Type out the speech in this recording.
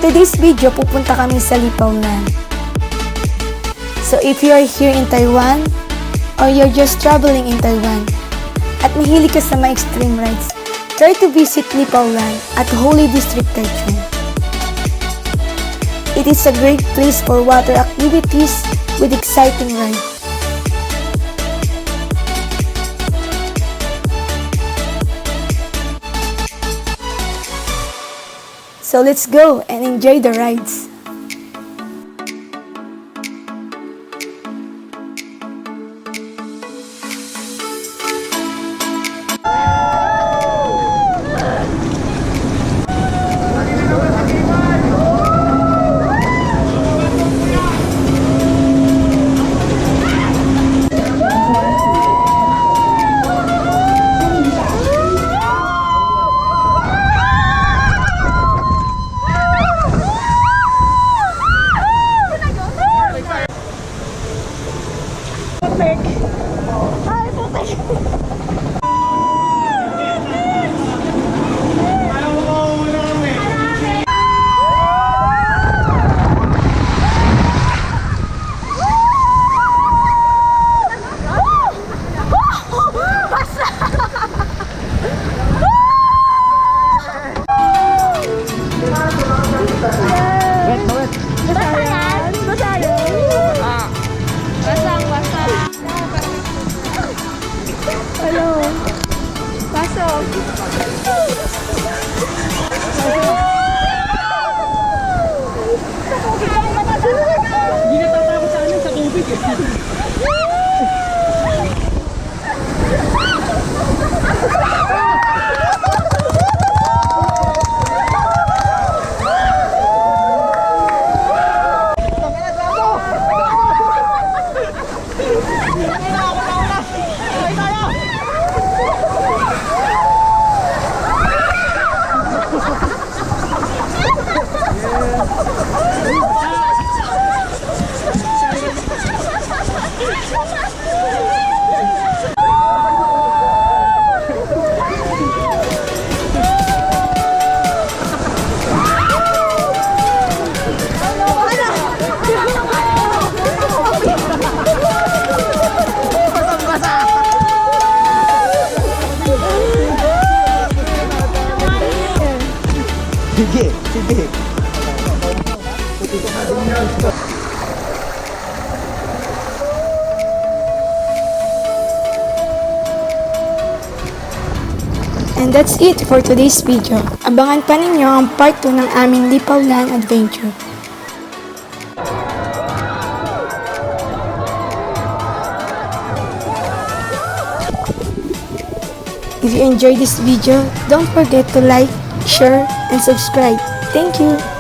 today's video, pupunta kami sa Lihpao Land. So if you are here in Taiwan, or you're just traveling in Taiwan, at mahilig ka sa mga extreme rides, try to visit Lihpao Land at Houli District, Taichung. It is a great place for water activities with exciting rides. So let's go and enjoy the rides. Sige, sige. And that's it for today's video. Abangan pa ninyo ang part 2 ng aming Lihpao Land adventure. If you enjoyed this video, don't forget to like, share, and subscribe. Thank you!